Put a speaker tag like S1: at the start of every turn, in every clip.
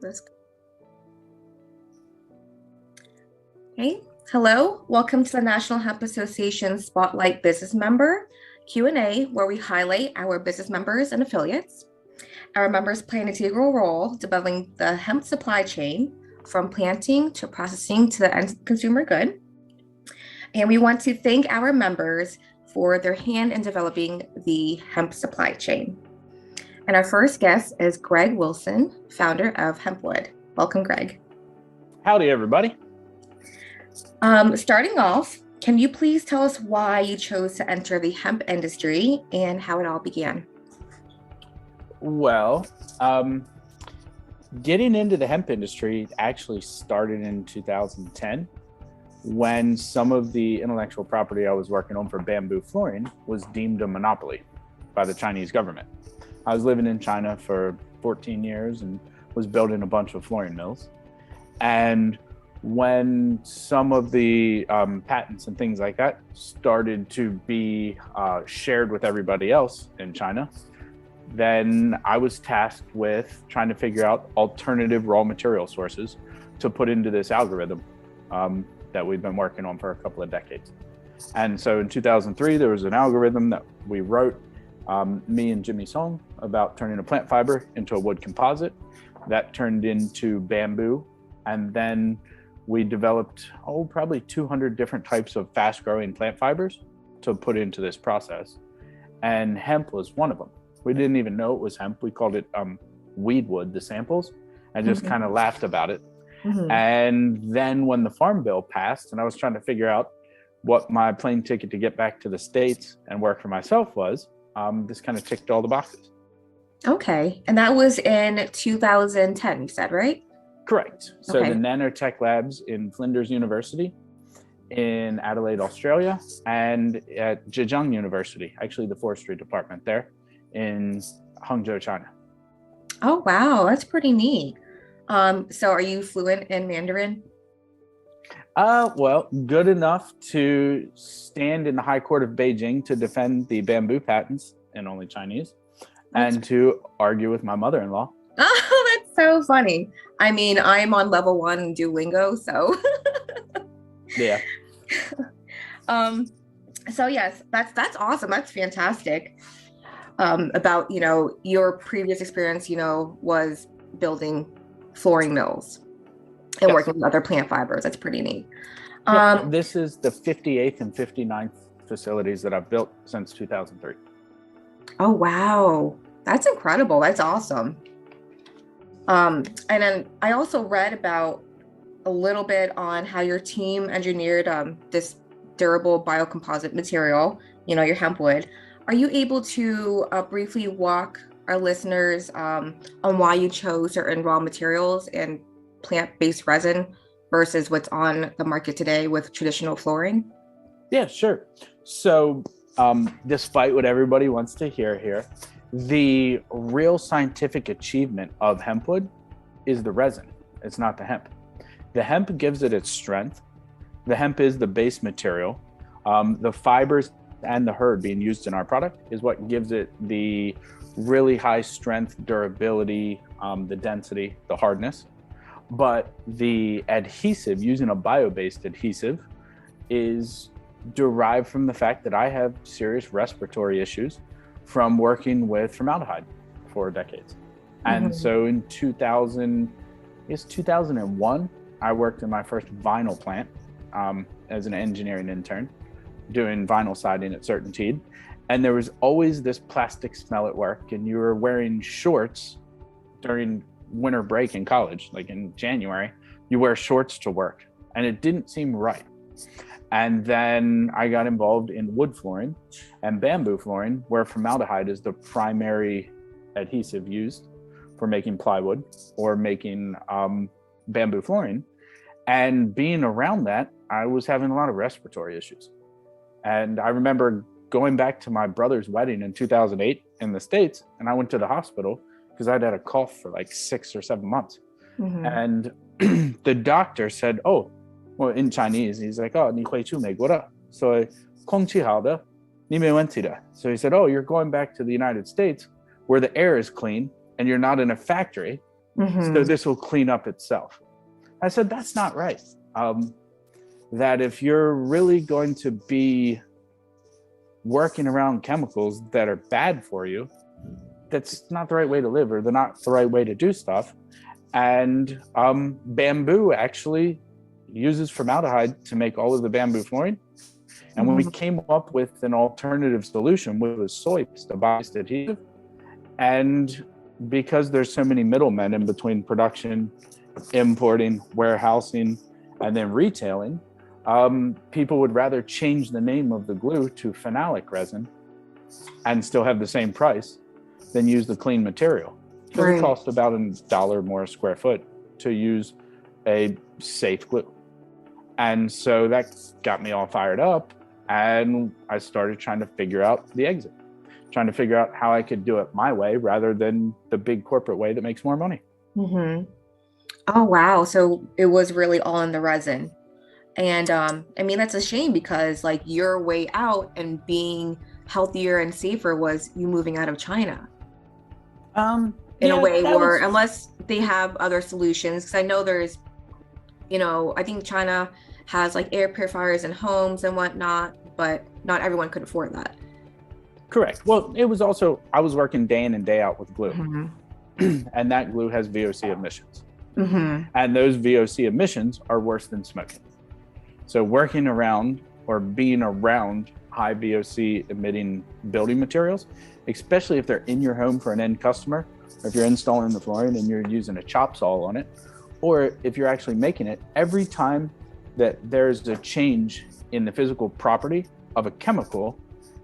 S1: Let's go. Hey, hello. Welcome to the National Hemp Association Spotlight Business Member Q&A, where we highlight our business members and affiliates. Our members play an integral role developing the hemp supply chain from planting to processing to the end consumer good. And we want to thank our members for their hand in developing the hemp supply chain. And our first guest is Greg Wilson, founder of HempWood. Welcome, Greg.
S2: Howdy, everybody.
S1: Starting off, can you please tell us why you chose to enter the hemp industry and how it all began?
S2: Well, getting into the hemp industry actually started in 2010 when some of the intellectual property I was working on for bamboo flooring was deemed a monopoly by the Chinese government. I was living in China for 14 years and was building a bunch of flooring mills. And when some of the patents and things like that started to be shared with everybody else in China, then I was tasked with trying to figure out alternative raw material sources to put into this algorithm that we've been working on for a couple of decades. And so in 2003, there was an algorithm that we wrote, me and Jimmy Song, about turning a plant fiber into a wood composite that turned into bamboo. And then we developed, probably 200 different types of fast growing plant fibers to put into this process. And hemp was one of them. We didn't even know it was hemp. We called it weedwood, the samples, and just kind of laughed about it. And then when the Farm Bill passed and I was trying to figure out what my plane ticket to get back to the States and work for myself was, this kind of ticked all the boxes.
S1: Okay. And that was in 2010, you said, right?
S2: Correct. So
S1: Okay.
S2: the nanotech labs in Flinders University in Adelaide, Australia, and at Zhejiang University, actually the forestry department there in Hangzhou, China.
S1: Oh, wow. That's pretty neat. So are you fluent in Mandarin?
S2: Well, good enough to stand in the High Court of Beijing to defend the bamboo patents in only Chinese and to argue with my mother-in-law.
S1: Oh, that's so funny. I mean, I'm on level 1 in Duolingo, so.
S2: Yeah.
S1: So yes, that's awesome. That's fantastic. About, your previous experience, was building flooring mills and working with other plant fibers. That's pretty neat.
S2: This is the 58th and 59th facilities that I've built since 2003.
S1: Oh, wow. That's incredible. That's awesome. And then I also read about a little bit on how your team engineered this durable biocomposite material, your HempWood. Are you able to briefly walk our listeners on why you chose certain raw materials and plant-based resin versus what's on the market today with traditional flooring?
S2: Yeah, sure. So despite what everybody wants to hear here, the real scientific achievement of HempWood is the resin. It's not the hemp. The hemp gives it its strength. The hemp is the base material. The fibers and the hurd being used in our product is what gives it the really high strength, durability, the density, the hardness. But the adhesive, using a bio-based adhesive, is derived from the fact that I have serious respiratory issues from working with formaldehyde for decades. And so in 2001, I worked in my first vinyl plant as an engineering intern, doing vinyl siding at CertainTeed. And there was always this plastic smell at work, and you were wearing shorts during winter break in college, like in January, you wear shorts to work, and it didn't seem right. And then I got involved in wood flooring and bamboo flooring, where formaldehyde is the primary adhesive used for making plywood or making bamboo flooring. And being around that, I was having a lot of respiratory issues. And I remember going back to my brother's wedding in 2008 in the States, and I went to the hospital because I'd had a cough for like 6 or 7 months. And the doctor said, oh, well, in Chinese, he's like, oh, 你回去美国了，所以空气好的，你没问题的. So he said, oh, you're going back to the United States where the air is clean and you're not in a factory So this will clean up itself. I said, that's not right. That if you're really going to be working around chemicals that are bad for you, that's not the right way to live, or they're not the right way to do stuff. And bamboo actually uses formaldehyde to make all of the bamboo flooring. And when we came up with an alternative solution, which was soy-based, a bio-based adhesive, and because there's so many middlemen in between production, importing, warehousing, and then retailing, people would rather change the name of the glue to phenolic resin and still have the same price than use the clean material. So it costs about $1 more a square foot to use a safe glue. And so that got me all fired up, and I started trying to figure out the exit, trying to figure out how I could do it my way rather than the big corporate way that makes more money.
S1: Oh, wow. So it was really all in the resin. And I mean, that's a shame, because like your way out and being healthier and safer was you moving out of China. In a way where, unless they have other solutions, because I know there's, I think China has like air purifiers in homes and whatnot, but not everyone could afford that.
S2: Correct. Well, it was also, I was working day in and day out with glue, and that glue has VOC emissions. And those VOC emissions are worse than smoking. So working around or being around high VOC emitting building materials, especially if they're in your home for an end customer, or if you're installing the flooring and you're using a chop saw on it, or if you're actually making it, every time that there's a change in the physical property of a chemical,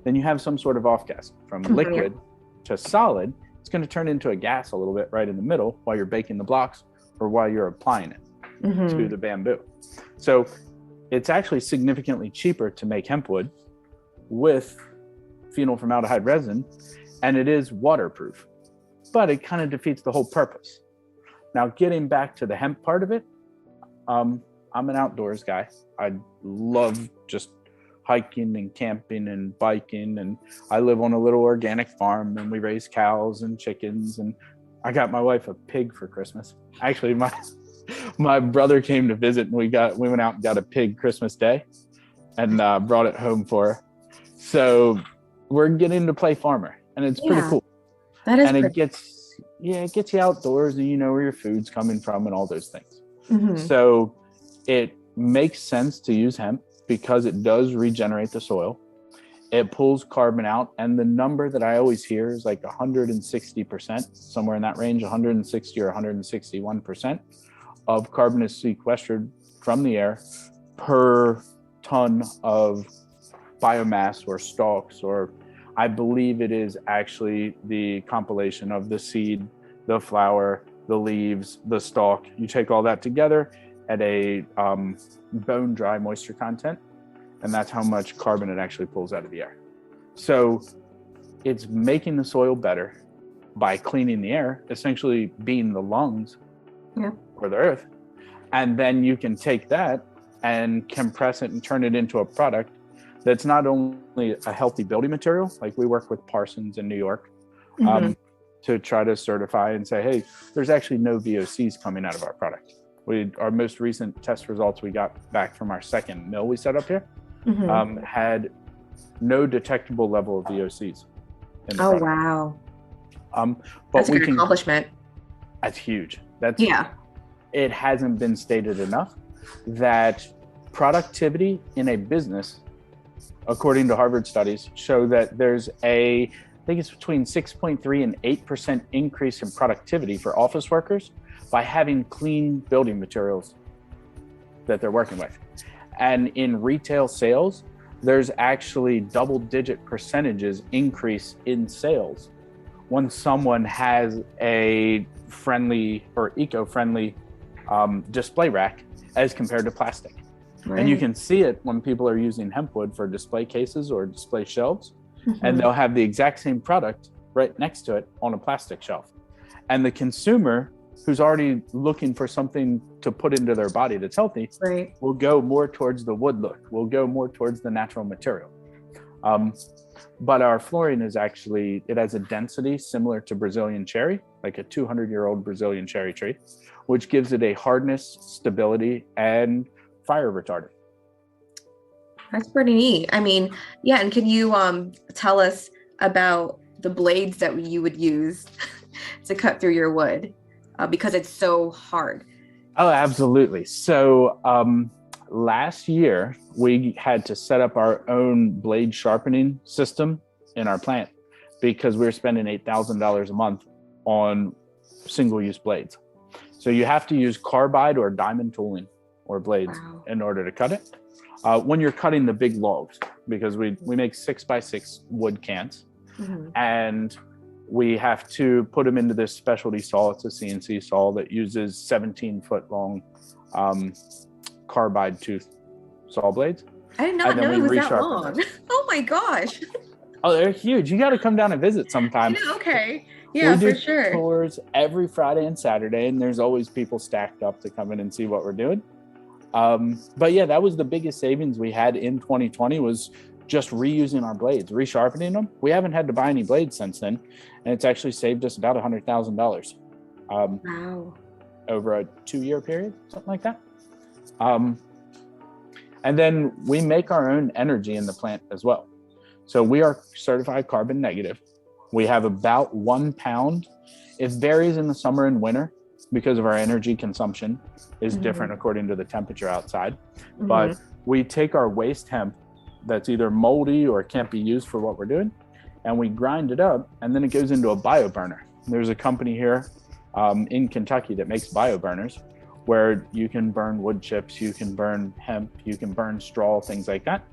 S2: then you have some sort of off gas from liquid to solid. It's going to turn into a gas a little bit right in the middle while you're baking the blocks or while you're applying it to the bamboo. So it's actually significantly cheaper to make HempWood with phenol formaldehyde resin, and it is waterproof, but it kind of defeats the whole purpose. Now, getting back to the hemp part of it, I'm an outdoors guy. I love just hiking and camping and biking, and I live on a little organic farm, and we raise cows and chickens, and I got my wife a pig for Christmas. Actually, my brother came to visit, and we went out and got a pig Christmas Day and brought it home for her. So we're getting to play farmer, and it's pretty cool.
S1: That is,
S2: and it gets you outdoors, and you know where your food's coming from and all those things. So it makes sense to use hemp because it does regenerate the soil. It pulls carbon out, and the number that I always hear is like 160%, somewhere in that range, 160 or 161% of carbon is sequestered from the air per ton of biomass or stalks, or I believe it is actually the compilation of the seed, the flower, the leaves, the stalk. You take all that together at a bone dry moisture content, and that's how much carbon it actually pulls out of the air. So it's making the soil better by cleaning the air, essentially being the lungs for the earth. And then you can take that and compress it and turn it into a product that's not only a healthy building material, like we work with Parsons in New York to try to certify and say, hey, there's actually no VOCs coming out of our product. Our most recent test results we got back from our second mill we set up here had no detectable level of VOCs in the product.
S1: Wow.
S2: But
S1: that's a good accomplishment.
S2: That's huge. It hasn't been stated enough that productivity in a business, according to Harvard studies, show that there's I think it's between 6.3 and 8% increase in productivity for office workers by having clean building materials that they're working with. And in retail sales, there's actually double-digit percentages increase in sales when someone has a friendly or eco-friendly display rack as compared to plastic. And you can see it when people are using HempWood for display cases or display shelves, and they'll have the exact same product right next to it on a plastic shelf. And the consumer who's already looking for something to put into their body that's healthy will go more towards the wood look, will go more towards the natural material. but our flooring is actually, it has a density similar to Brazilian cherry, like a 200-year-old Brazilian cherry tree, which gives it a hardness, stability, and fire retardant.
S1: That's pretty neat. I mean, yeah, and can you tell us about the blades that you would use to cut through your wood because it's so hard?
S2: Oh, absolutely. So last year, we had to set up our own blade sharpening system in our plant because we were spending $8,000 a month on single-use blades. So you have to use carbide or diamond tooling or blades in order to cut it. When you're cutting the big logs, because we make 6x6 wood cans, and we have to put them into this specialty saw. It's a CNC saw that uses 17-foot long carbide tooth saw blades.
S1: I did not know it was that long. Oh my gosh.
S2: Oh, they're huge. You got to come down and visit sometime.
S1: Okay. Yeah, for sure.
S2: We do tours every Friday and Saturday, and there's always people stacked up to come in and see what we're doing. But yeah, that was the biggest savings we had in 2020 was just reusing our blades, resharpening them. We haven't had to buy any blades since then, and it's actually saved us about $100,000 over a 2-year period, something like that. And then we make our own energy in the plant as well. So we are certified carbon negative. We have about 1 pound. It varies in the summer and winter because of our energy consumption is different according to the temperature outside. But we take our waste hemp that's either moldy or can't be used for what we're doing, and we grind it up, and then it goes into a bio burner. There's a company here in Kentucky that makes bio burners where you can burn wood chips, you can burn hemp, you can burn straw, things like that.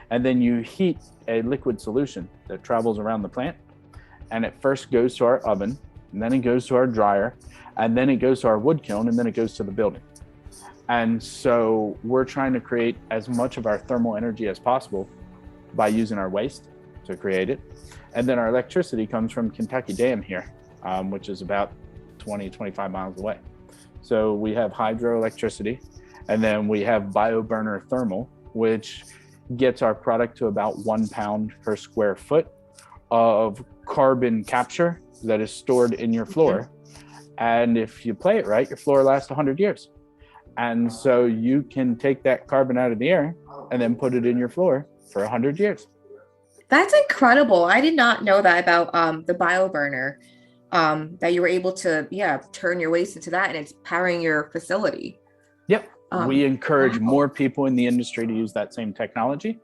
S2: And then you heat a liquid solution that travels around the plant, and it first goes to our oven, and then it goes to our dryer, and then it goes to our wood kiln, and then it goes to the building. And so we're trying to create as much of our thermal energy as possible by using our waste to create it. And then our electricity comes from Kentucky Dam here, which is about 20-25 miles away. So we have hydroelectricity, and then we have bioburner thermal, which gets our product to about 1 pound per square foot of carbon capture that is stored in your floor. And if you play it right, your floor lasts 100 years. And so you can take that carbon out of the air and then put it in your floor for 100 years.
S1: That's incredible. I did not know that about the bioburner, that you were able to, turn your waste into that and it's powering your facility.
S2: Yep. We encourage more people in the industry to use that same technology.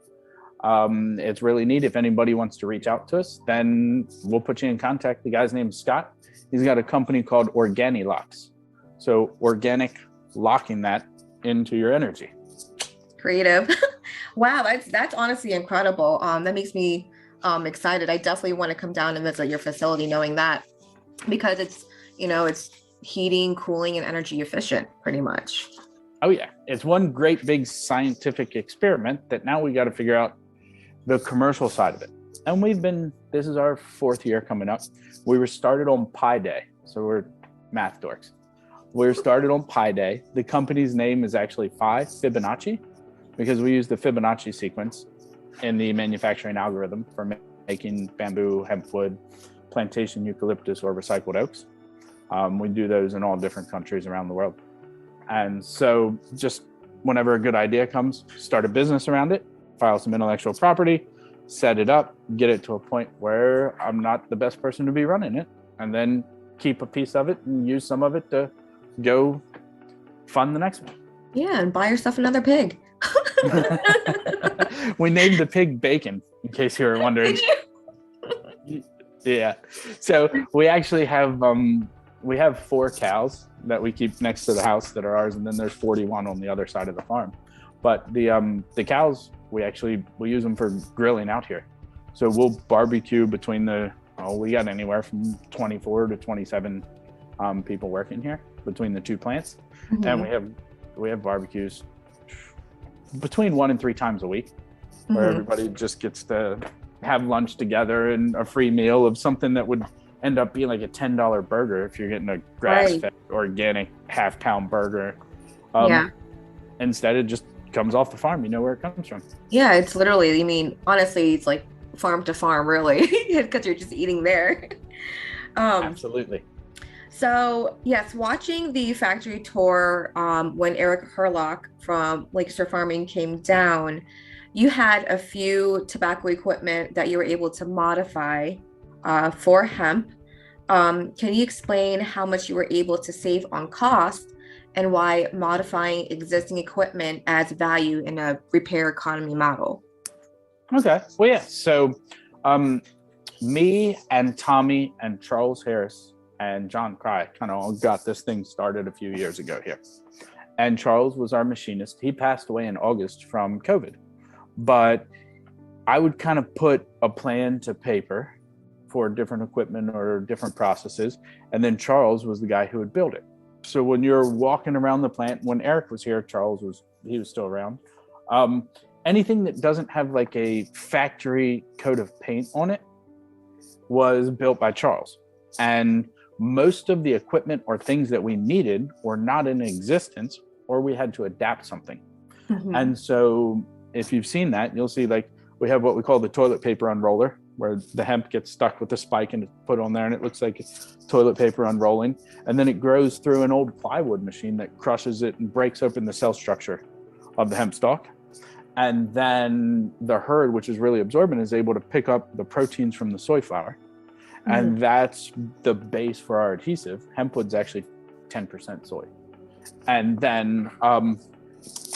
S2: It's really neat. If anybody wants to reach out to us, then we'll put you in contact. The guy's name is Scott. He's got a company called Organilocks. So organic locking that into your energy.
S1: Creative. Wow, that's honestly incredible. That makes me excited. I definitely want to come down and visit your facility knowing that, because it's heating, cooling, and energy efficient pretty much.
S2: Oh yeah, it's one great big scientific experiment that now we got to figure out the commercial side of it. And this is our 4th year coming up. We were started on Pi Day, so we're math dorks. We were started on Pi Day. The company's name is actually Phi Fibonacci, because we use the Fibonacci sequence in the manufacturing algorithm for making bamboo, HempWood, plantation eucalyptus, or recycled oaks. We do those in all different countries around the world. And so just whenever a good idea comes, start a business around it, file some intellectual property, set it up, get it to a point where I'm not the best person to be running it, and then keep a piece of it and use some of it to go fund the next one.
S1: Yeah, and buy yourself another pig.
S2: We named the pig Bacon, in case you were wondering. Yeah. So we actually have 4 cows that we keep next to the house that are ours, and then there's 41 on the other side of the farm. But the cows, we use them for grilling out here. So we'll barbecue between we got anywhere from 24 to 27 people working here between the 2 plants. And we have barbecues between 1 and 3 times a week, where everybody just gets to have lunch together and a free meal of something that would end up being like a $10 burger if you're getting a grass-fed, organic half-pound burger. Instead, it just comes off the farm. You know where it comes from.
S1: Yeah, it's literally, honestly, it's like farm to farm, really, because you're just eating there. Um,
S2: Absolutely.
S1: so yes, watching the factory tour when Eric Herlock from Lancaster Farming came down, you had a few tobacco equipment that you were able to modify for hemp. Can you explain how much you were able to save on cost and why modifying existing equipment adds value in a repair economy model?
S2: Okay. Well, yeah. So, me and Tommy and Charles Harris and John Cry kind of all got this thing started a few years ago here. And Charles was our machinist. He passed away in August from COVID. But I would kind of put a plan to paper for different equipment or different processes. And then Charles was the guy who would build it. So when you're walking around the plant, when Eric was here, he was still around. Anything that doesn't have like a factory coat of paint on it was built by Charles. And most of the equipment or things that we needed were not in existence, or we had to adapt something. Mm-hmm. And so if you've seen that, you'll see like we have what we call the toilet paper unroller, where the hemp gets stuck with the spike and it's put on there and it looks like toilet paper unrolling. And then it grows through an old plywood machine that crushes it and breaks open the cell structure of the hemp stalk. And then the herd, which is really absorbent, is able to pick up the proteins from the soy flour. Mm-hmm. And that's the base for our adhesive. HempWood's actually 10% soy. And then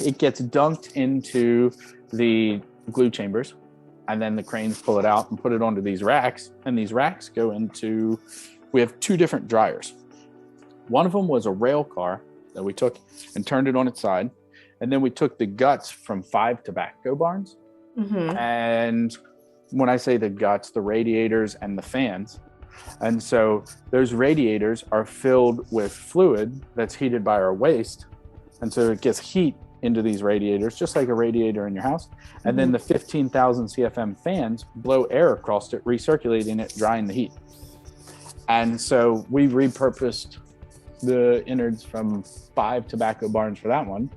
S2: it gets dunked into the glue chambers, and then the cranes pull it out and put it onto these racks. And these racks go into, we have two different dryers. One of them was a rail car that we took and turned it on its side. And then we took the guts from 5 tobacco barns. Mm-hmm. And when I say the guts, the radiators and the fans. And so those radiators are filled with fluid that's heated by our waste. And so it gets heat into these radiators, just like a radiator in your house. And mm-hmm. then the 15,000 CFM fans blow air across it, recirculating it, drying the heat. And so we repurposed the innards from 5 tobacco barns for that one.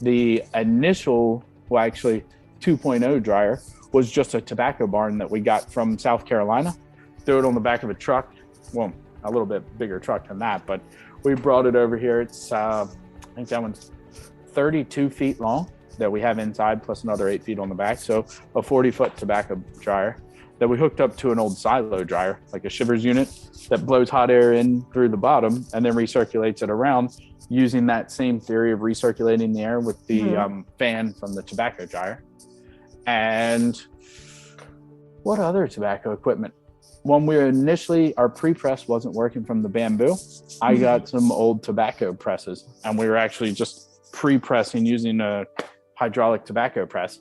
S2: The initial, well, actually 2.0 dryer was just a tobacco barn that we got from South Carolina, threw it on the back of a truck. Well, a little bit bigger truck than that, but we brought it over here. It's, I think that one's 32 feet long that we have inside, plus another 8 feet on the back. So a 40-foot tobacco dryer that we hooked up to an old silo dryer, like a shivers unit that blows hot air in through the bottom and then recirculates it around, using that same theory of recirculating the air with the mm-hmm. Fan from the tobacco dryer. And what other tobacco equipment? When we were initially, our pre-press wasn't working from the bamboo. I got some old tobacco presses, and we were actually just pre-pressing using a hydraulic tobacco press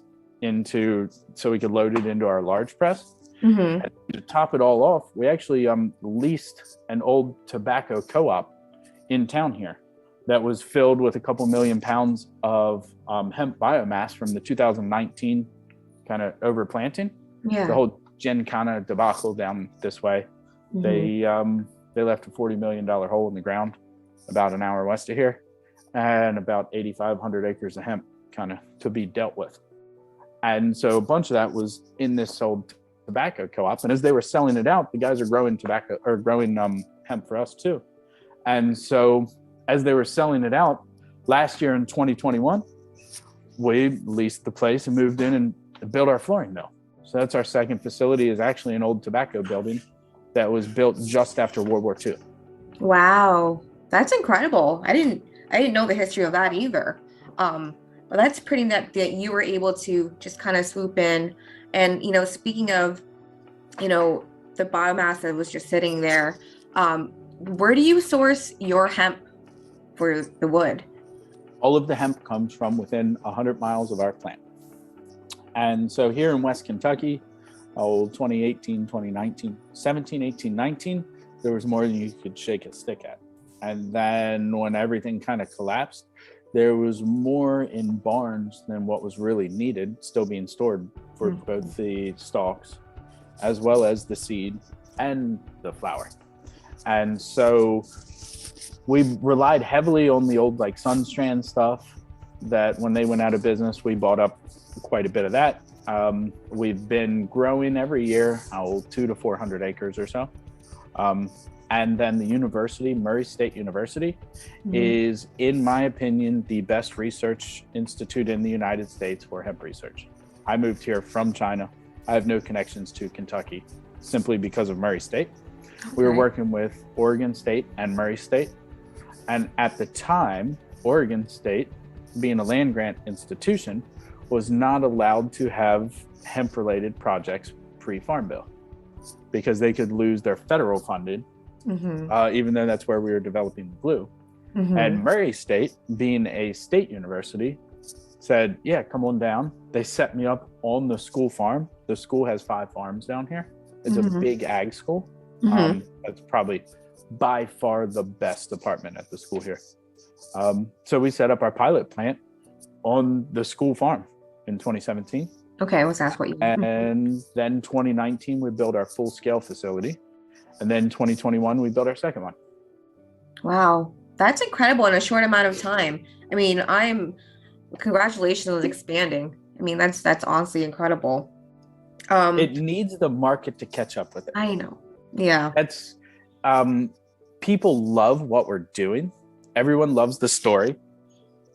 S2: so we could load it into our large press. Mm-hmm. And to top it all off, we actually leased an old tobacco co-op in town here that was filled with a couple million pounds of hemp biomass from the 2019 kind of overplanting. Yeah. The whole Gincana debacle down this way. Mm-hmm. They left a $40 million hole in the ground about an hour west of here, and about 8,500 acres of hemp kind of to be dealt with. And so a bunch of that was in this old tobacco co-op. And as they were selling it out, the guys are growing hemp for us too. And so as they were selling it out last year in 2021, we leased the place and moved in and built our flooring mill. So that's our second facility, is actually an old tobacco building that was built just after World War II.
S1: Wow, that's incredible. I didn't know the history of that either. But that's pretty neat that you were able to just kind of swoop in. And, speaking of, the biomass that was just sitting there, where do you source your hemp for the wood?
S2: All of the hemp comes from within 100 miles of our plant. And so here in West Kentucky, 2018, 2019, 17, 18, 19, there was more than you could shake a stick at. And then when everything kind of collapsed, there was more in barns than what was really needed, still being stored for both the stalks as well as the seed and the flower. And so we relied heavily on the old Sunstrand stuff that when they went out of business, we bought up quite a bit of that. We've been growing every year, 200 to 400 acres or so. And then the university, Murray State University, is, in my opinion, the best research institute in the United States for hemp research. I moved here from China. I have no connections to Kentucky simply because of Murray State. Okay. We were working with Oregon State and Murray State. And at the time, Oregon State, being a land grant institution, was not allowed to have hemp-related projects pre-Farm Bill because they could lose their federal funding, even though that's where we were developing the blue. And Murray State, being a state university, said, yeah, come on down. They set me up on the school farm. The school has 5 farms down here. It's a big ag school. That's probably by far the best department at the school here. So we set up our pilot plant on the school farm in 2017.
S1: Okay, I was asked what you mean.
S2: And then 2019, we built our full-scale facility. And then 2021, we built our second one.
S1: Wow, that's incredible in a short amount of time. I mean, congratulations on expanding. I mean, that's honestly incredible.
S2: It needs the market to catch up with it.
S1: I know. Yeah.
S2: That's people love what we're doing. Everyone loves the story.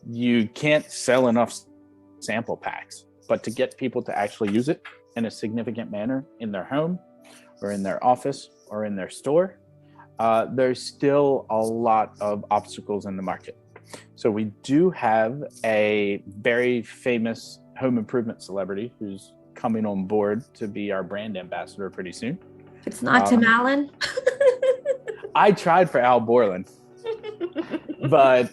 S2: You can't sell enough sample packs, but to get people to actually use it in a significant manner in their home or in their office or in their store, there's still a lot of obstacles in the market. So we do have a very famous home improvement celebrity who's coming on board to be our brand ambassador pretty soon.
S1: It's not Tim Allen.
S2: I tried for Al Borland, but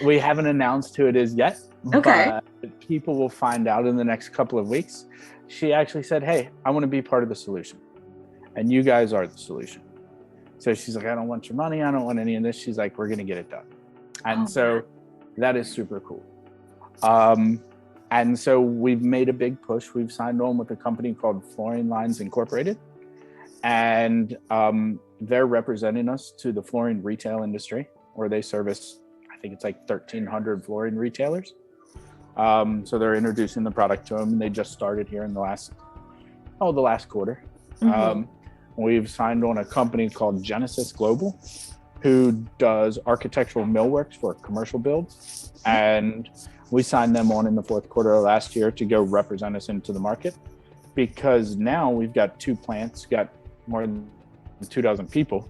S2: we haven't announced who it is yet.
S1: Okay.
S2: But people will find out in the next couple of weeks. She actually said, hey, I want to be part of the solution. And you guys are the solution. So she's like, I don't want your money. I don't want any of this. She's like, we're going to get it done. And so that is super cool. And so we've made a big push. We've signed on with a company called Flooring Lines Incorporated. And they're representing us to the flooring retail industry, where they service, I think it's like 1,300 flooring retailers. So they're introducing the product to them. They just started here in the last quarter. We've signed on a company called Genesis Global, who does architectural millworks for commercial builds. And we signed them on in the fourth quarter of last year to go represent us into the market, because now we've got 2 plants, got more than 24 people.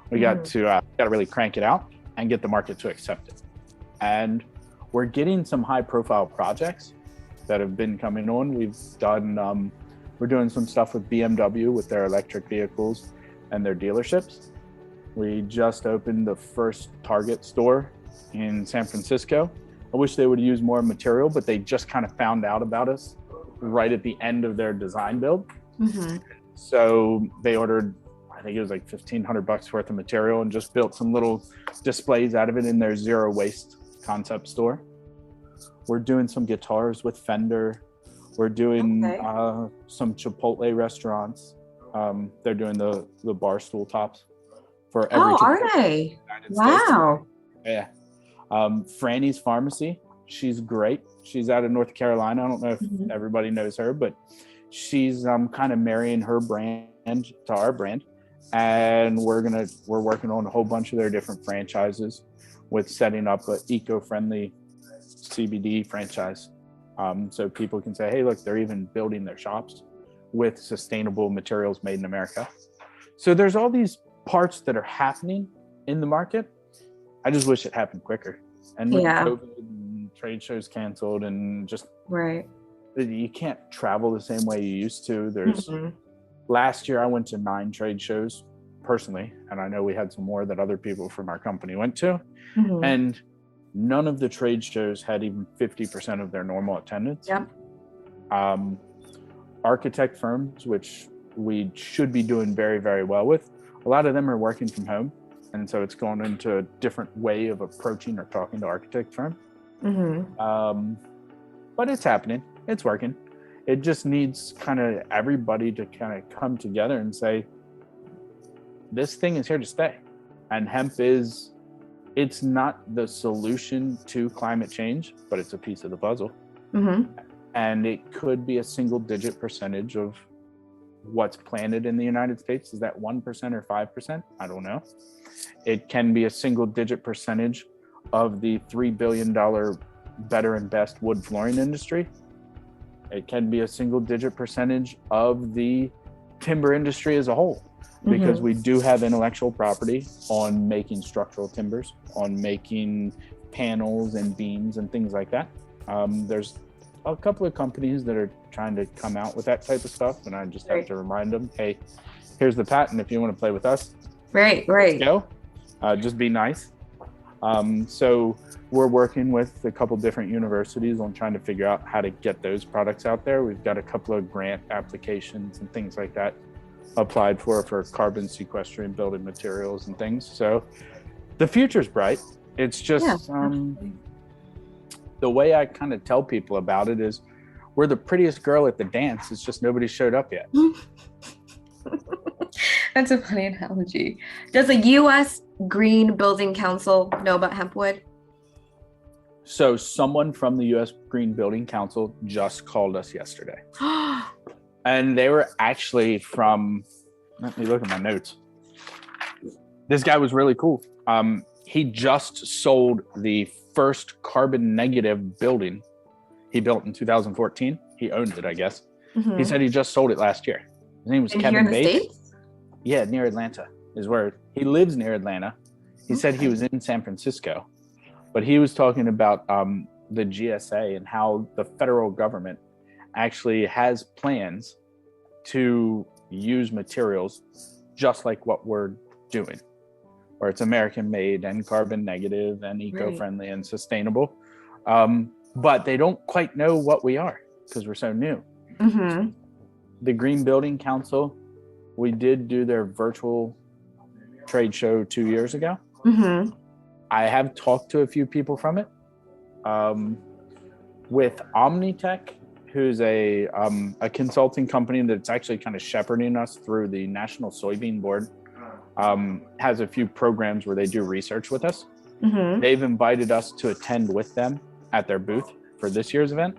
S2: We got to really crank it out and get the market to accept it. And we're getting some high profile projects that have been coming on. We've done, we're doing some stuff with BMW with their electric vehicles and their dealerships. We just opened the first Target store in San Francisco. I wish they would use more material, but they just kind of found out about us right at the end of their design build. So they ordered, I think it was like $1,500 worth of material and just built some little displays out of it in their zero waste concept store. We're doing some guitars with Fender. We're doing some Chipotle restaurants. They're doing the bar stool tops for every.
S1: Oh, are they? Wow.
S2: Yeah. Franny's Pharmacy. She's great. She's out of North Carolina. I don't know if everybody knows her, but she's kind of marrying her brand to our brand. And we're working on a whole bunch of their different franchises with setting up an eco-friendly CBD franchise. So people can say, hey, look, they're even building their shops with sustainable materials made in America. So there's all these parts that are happening in the market. I just wish it happened quicker. And with COVID and trade shows canceled and just you can't travel the same way you used to. There's last year I went to 9 trade shows personally, and I know we had some more that other people from our company went to, and none of the trade shows had even 50% of their normal attendance. Architect firms, which we should be doing very, very well with, a lot of them are working from home. And so it's going into a different way of approaching or talking to architect firms. But it's happening. It's working. It just needs kind of everybody to kind of come together and say, this thing is here to stay. And hemp it's not the solution to climate change, but it's a piece of the puzzle. and it could be a single-digit percentage of what's planted in the United States. Is that 1% or 5%? I don't know. It can be a single-digit percentage of the $3 billion better and best wood flooring industry. It can be a single-digit percentage of the timber industry as a whole, because we do have intellectual property on making structural timbers, on making panels and beams and things like that. There's a couple of companies that are trying to come out with that type of stuff, and I just have to remind them, hey, here's the patent if you want to play with us.
S1: Right.
S2: Let's go. Just be nice. So we're working with a couple different universities on trying to figure out how to get those products out there. We've got a couple of grant applications and things like that applied for carbon sequestering building materials and things. So the future's bright. It's just the way I kind of tell people about it is we're the prettiest girl at the dance. It's just nobody showed up yet.
S1: That's a funny analogy. Does the U.S. Green Building Council know about HempWood?
S2: So someone from the U.S. Green Building Council just called us yesterday. And they were actually from, let me look at my notes. This guy was really cool. He just sold the first carbon negative building he built in 2014. He owns it, I guess. He said he just sold it last year. His name was Kevin Bates. Here in the States? Yeah, near Atlanta is where he lives, near Atlanta. He said he was in San Francisco, but he was talking about the GSA and how the federal government actually has plans to use materials just like what we're doing, where it's American made and carbon negative and eco-friendly and sustainable. But they don't quite know what we are because we're so new. The Green Building Council, we did do their virtual trade show 2 years ago. I have talked to a few people from it. With Omnitech, who's a consulting company that's actually kind of shepherding us through the National Soybean Board, has a few programs where they do research with us. They've invited us to attend with them at their booth for this year's event.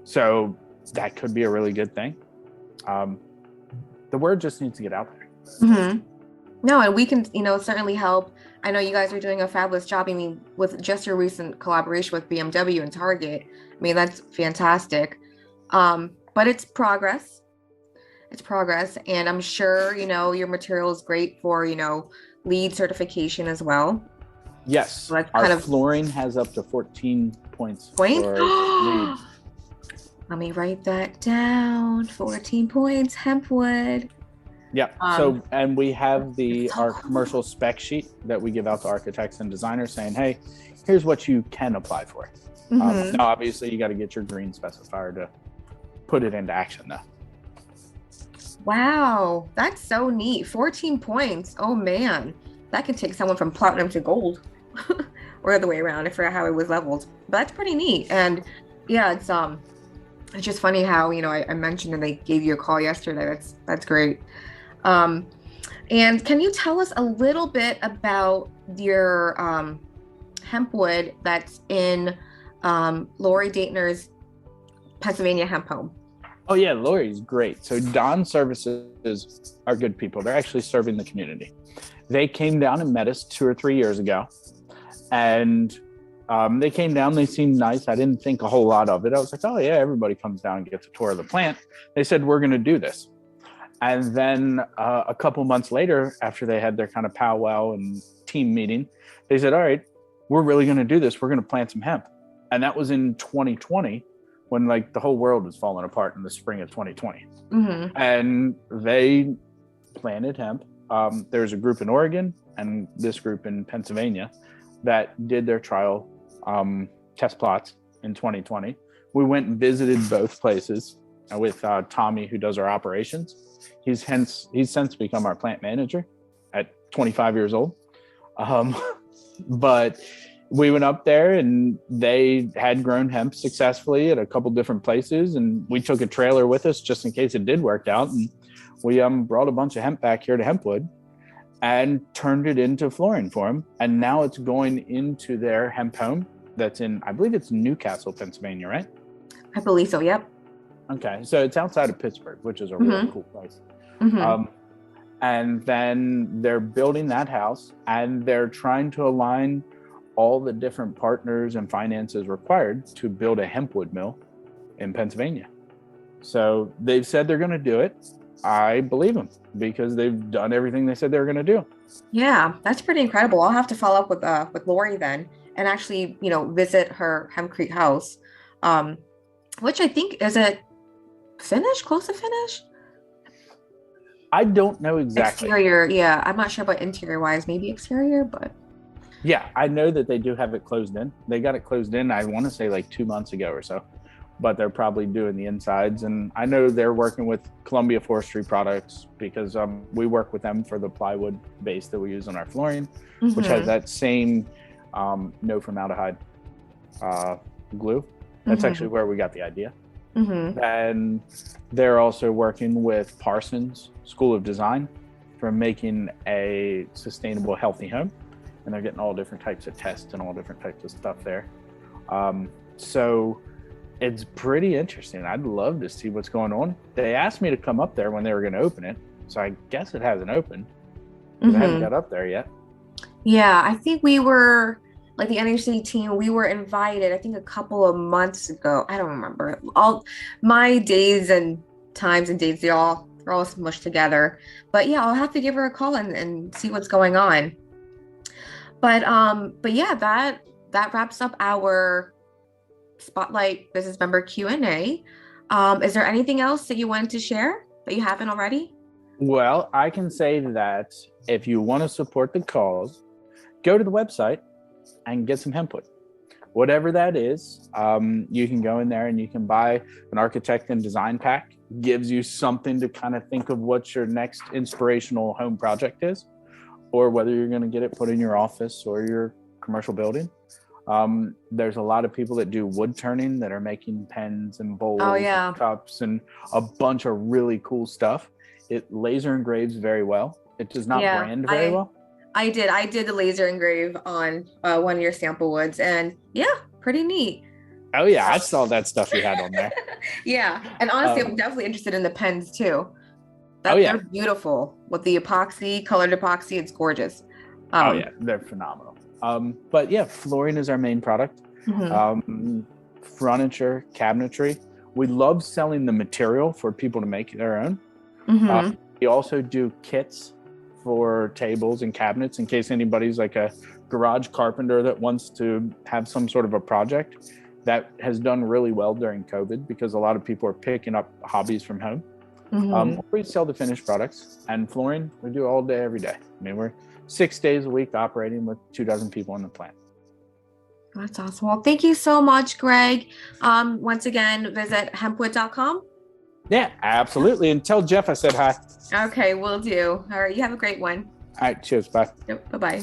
S2: So that could be a really good thing. The word just needs to get out there.
S1: No, and we can, certainly help. I know you guys are doing a fabulous job. I mean, with just your recent collaboration with BMW and Target, I mean, that's fantastic. But it's progress. It's progress. And I'm sure, your material is great for, LEED certification as well.
S2: Yes.
S1: So
S2: our flooring has up to 14 points. For LEED.
S1: Let me write that down. 14 points, HempWood.
S2: Yeah. And we have our commercial spec sheet that we give out to architects and designers saying, hey, here's what you can apply for. Now, obviously, you got to get your green specifier to put it into action, though.
S1: Wow. That's so neat. 14 points. Oh, man. That can take someone from platinum to gold or the other way around. I forgot how it was leveled. But that's pretty neat. And yeah, it's just funny how, I mentioned and they gave you a call yesterday. That's great. And can you tell us a little bit about your HempWood that's in Lori Daitner's Pennsylvania hemp home? Oh
S2: yeah, Lori's great. So Dawn Services are good people. They're actually serving the community. They came down and met us 2 or 3 years ago, and they came down. They seemed nice. I didn't think a whole lot of it. I was like, oh yeah, everybody comes down and gets a tour of the plant. They said, we're going to do this. And then a couple months later, after they had their kind of powwow and team meeting, they said, all right, we're really going to do this. We're going to plant some hemp. And that was in 2020 when the whole world was falling apart in the spring of 2020. And they planted hemp. There's a group in Oregon and this group in Pennsylvania that did their trial test plots in 2020. We went and visited both places with Tommy, who does our operations. He's since become our plant manager at 25 years old. But we went up there and they had grown hemp successfully at a couple different places. And we took a trailer with us just in case it did work out. And we brought a bunch of hemp back here to HempWood and turned it into flooring for them. And now it's going into their hemp home that's in, I believe it's Newcastle, Pennsylvania, right?
S1: I believe so. Yep.
S2: Okay, so it's outside of Pittsburgh, which is a really
S1: Mm-hmm.
S2: cool place.
S1: Mm-hmm.
S2: And then they're building that house, and they're trying to align all the different partners and finances required to build a hempwood mill in Pennsylvania. So they've said they're going to do it. I believe them because they've done everything they said they were going to do.
S1: Yeah, that's pretty incredible. I'll have to follow up with Lori then, and actually, visit her hempcrete house, um, which I think is it finished, close to finish.
S2: I don't know exactly.
S1: Exterior, yeah. I'm not sure about interior wise, maybe exterior, but
S2: Yeah, I know that they do have it closed in. They got it closed in, I want to say like 2 months ago or so, but they're probably doing the insides. And I know they're working with Columbia Forestry Products because we work with them for the plywood base that we use on our flooring, which has that same no formaldehyde glue. That's actually where we got the idea. And they're also working with Parsons School of Design for making a sustainable, healthy home. And they're getting all different types of tests and all different types of stuff there. So it's pretty interesting. I'd love to see what's going on. They asked me to come up there when they were going to open it. So I guess it hasn't opened. I haven't got up there yet.
S1: Yeah, I think we were like the NHC team, we were invited, I think a couple of months ago. I don't remember. All my days and times and dates, they're all smushed together. But yeah, I'll have to give her a call and see what's going on. But yeah, that wraps up our Spotlight Business Member Q&A. Is there anything else that you wanted to share that you haven't already?
S2: Well, I can say that if you want to support the cause, go to the website and get some HempWood. Whatever that is, you can go in there and you can buy an architect and design pack. Gives you something to kind of think of what your next inspirational home project is, or whether you're going to get it put in your office or your commercial building. There's a lot of people that do wood turning that are making pens and bowls and cups and a bunch of really cool stuff. It laser engraves very well. It does not brand very well.
S1: I did the laser engrave on one of your sample woods, and yeah, pretty neat.
S2: Oh yeah, I saw that stuff you had on there.
S1: Yeah, and honestly, I'm definitely interested in the pens too. They're beautiful with the epoxy, colored epoxy. It's gorgeous.
S2: Oh yeah, they're phenomenal. But yeah, flooring is our main product. Furniture, cabinetry. We love selling the material for people to make their own. We also do kits for tables and cabinets in case anybody's like a garage carpenter that wants to have some sort of a project. That has done really well during COVID because a lot of people are picking up hobbies from home. We sell the finished products, and flooring we do all day, every day. I mean, we're 6 days a week operating with 24 people in the plant.
S1: That's awesome. Well, thank you so much, Greg. Once again, visit hempwood.com.
S2: Yeah, absolutely. And tell Jeff I said hi.
S1: Okay, will do. All right, you have a great one.
S2: All right, cheers. Bye.
S1: Yep, bye-bye.